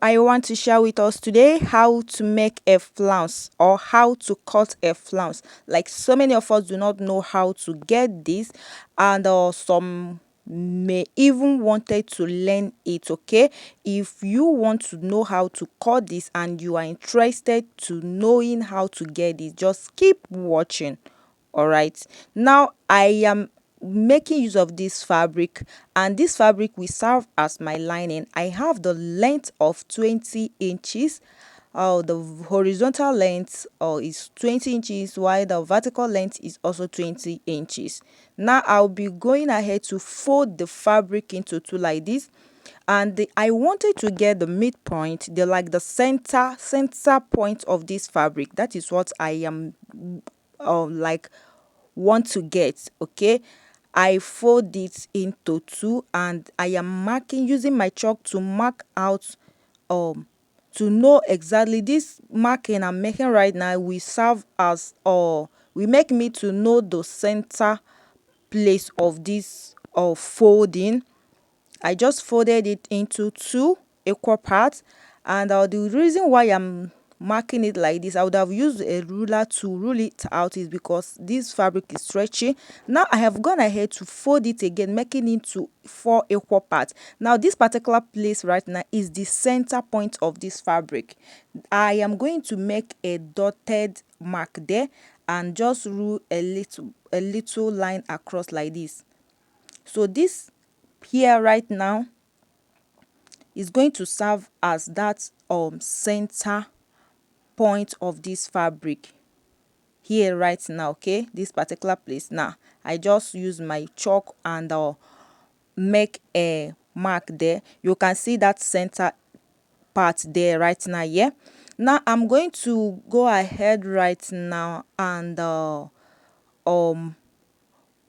I want to share with us today how to make a flounce or how to cut a flounce. Like so many of us do not know how to get this, and some may even wanted to learn it. Okay, if you want to know how to cut this and you are interested to knowing how to get it, just keep watching. All right, now I am making use of this fabric, and this fabric will serve as my lining. I have the length of 20 inches. The horizontal length is 20 inches, while the vertical length is also 20 inches. Now I'll be going ahead to fold the fabric into two like this, and I wanted to get the midpoint, the center point of this fabric. That is what I am like want to get. Okay, I fold it into two, and I am marking using my chalk to mark out to know exactly this marking I'm making right now will serve as will make me to know the center place of this folding. I just folded it into two equal parts, and the reason why I'm marking it like this, I would have used a ruler to rule it out, is because this fabric is stretchy. Now I have gone ahead to fold it again, making it to four equal parts. Now this particular place right now is the center point of this fabric. I am going to make a dotted mark there and just rule a little line across like this. So this here right now is going to serve as that center point of this fabric here right now. Okay, this particular place. Now I just use my chalk and make a mark there. You can see that center part there right now. Yeah, now I'm going to go ahead right now and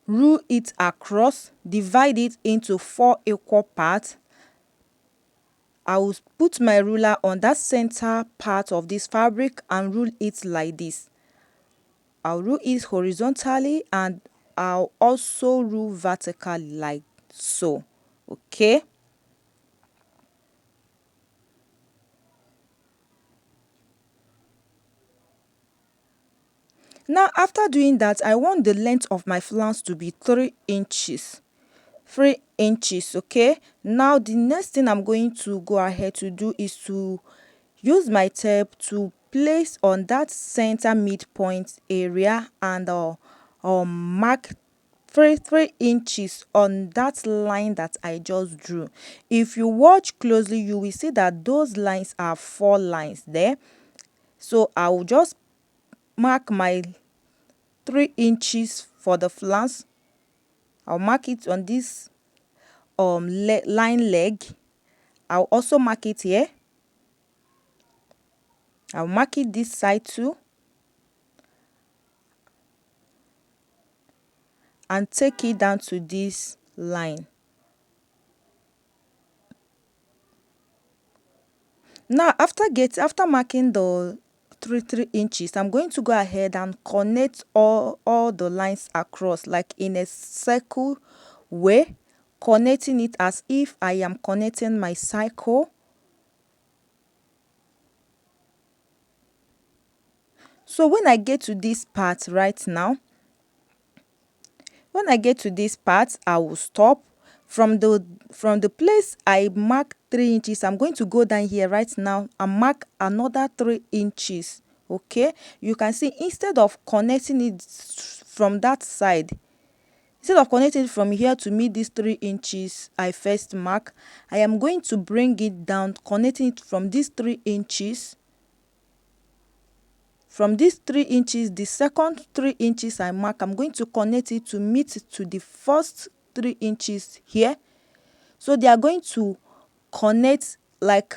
rule it across, divide it into four equal parts. I will put my ruler on that center part of this fabric and rule it like this. I'll rule it horizontally, and I'll also rule vertically like so. Okay. Now after doing that, I want the length of my flounce to be 3 inches. 3 inches. Okay, now the next thing I'm going to go ahead to do is to use my tape to place on that center midpoint area and mark 3 inches on that line that I just drew. If you watch closely, you will see that those lines are 4 lines there. So I will just mark my 3 inches for the flounce. I'll mark it on this line leg. I'll also mark it here. I'll mark it this side too, and take it down to this line. Now after marking the 3 inches, I'm going to go ahead and connect all the lines across, like in a circle way, connecting it as if I am connecting my cycle. So when I get to this part right now, when I get to this part, I will stop. From the place I mark 3 inches, I'm going to go down here right now and mark another 3 inches. Okay, you can see instead of connecting it from that side, instead of connecting it from here to meet these 3 inches I first mark, I am going to bring it down, connecting it from these 3 inches. From these 3 inches, the second 3 inches I mark, I'm going to connect it to meet to the first 3 inches here. So they are going to connect, like,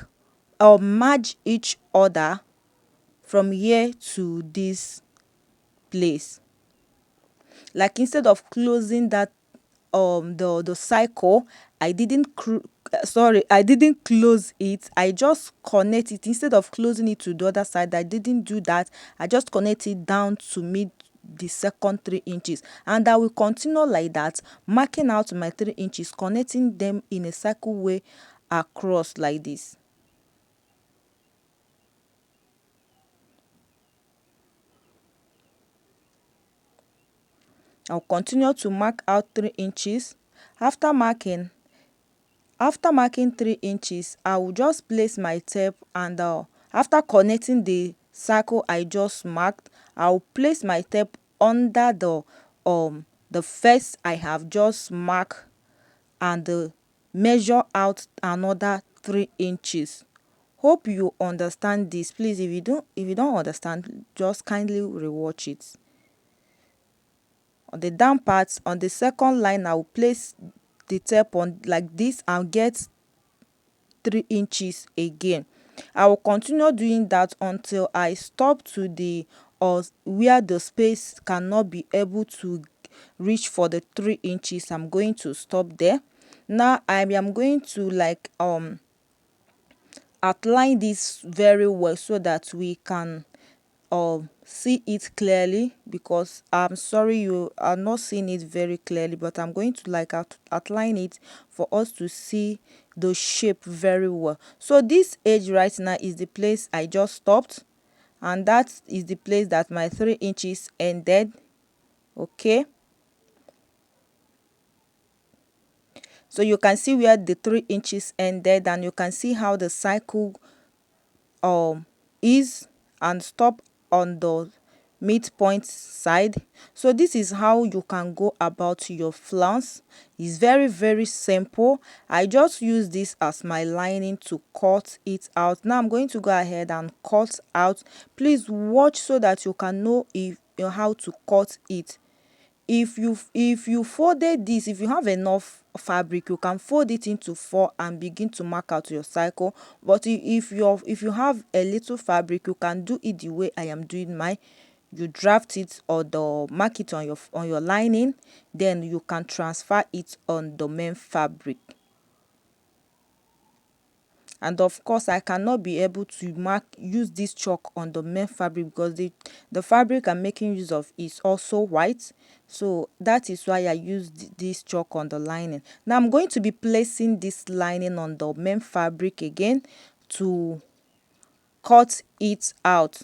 or merge each other from here to this place. Like instead of closing that the cycle, I didn't close it. I just connect it. Instead of closing it to the other side, I didn't do that. I just connect it down to meet the second 3 inches, and I will continue like that, marking out my 3 inches, connecting them in a circle way across like this. I'll continue to mark out 3 inches. After marking after marking 3 inches, I will just place my tape and after connecting the circle I just marked, I'll place my tape under the first I have just marked and measure out another 3 inches. Hope you understand this. Please, if you don't understand, just kindly rewatch it. On the down part, on the second line, I will place the tape on like this and get 3 inches again. I will continue doing that until I stop to the or where the space cannot be able to reach for the 3 inches. I'm going to stop there. Now I am going to like outline this very well so that we can see it clearly, because I'm sorry you are not seeing it very clearly, but I'm going to like outline it for us to see the shape very well. So this edge right now is the place I just stopped, and that is the place that my 3 inches ended. Okay, so you can see where the 3 inches ended, and you can see how the cycle is and stop on the midpoint side. So this is how you can go about your flounce. It's very simple. I just use this as my lining to cut it out. Now I'm going to go ahead and cut out. Please watch so that you can know if how to cut it. If you folded this, if you have enough fabric, you can fold it into 4 and begin to mark out your cycle. But if you have a little fabric, you can do it the way I am doing mine. You draft it or the mark it on your lining, then you can transfer it on the main fabric. And of course, I cannot be able to use this chalk on the main fabric because the fabric I'm making use of is also white, so that is why I used this chalk on the lining. Now I'm going to be placing this lining on the main fabric again to cut it out.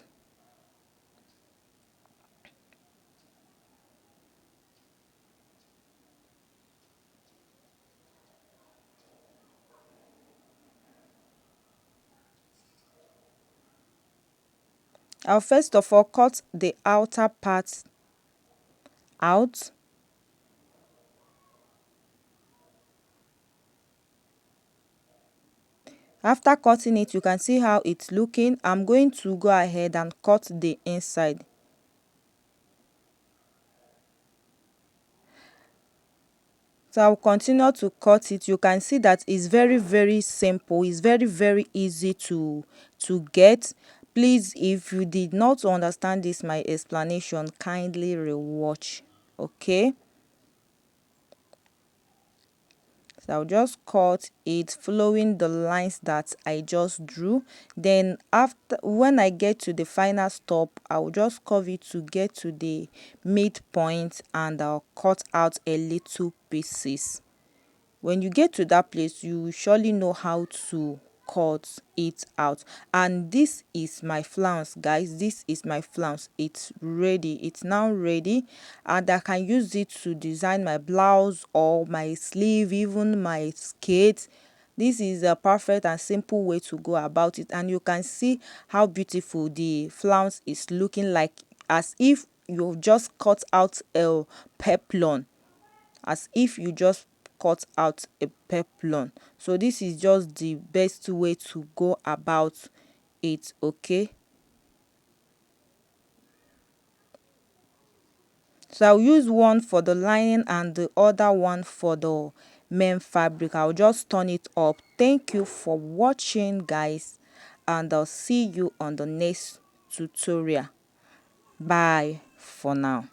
I'll first of all cut the outer part out. After cutting it, you can see how it's looking. I'm going to go ahead and cut the inside. So I'll continue to cut it. You can see that it's very simple. It's very easy to get. Please, if you did not understand this my explanation, kindly rewatch. Okay, so I'll just cut it following the lines that I just drew. Then after, when I get to the final stop, I'll just curve it to get to the midpoint and I'll cut out a little pieces. When you get to that place, you surely know how to cut it out. And this is my flounce, guys. This is my flounce. It's ready. It's now ready, and I can use it to design my blouse or my sleeve, even my skirt. This is a perfect and simple way to go about it, and you can see how beautiful the flounce is looking, like as if you've just cut out a peplon, as if you just cut out a peplon. So this is just the best way to go about it. Okay, so I'll use one for the lining and the other one for the main fabric. I'll just turn it up. Thank you for watching, guys, and I'll see you on the next tutorial. Bye for now.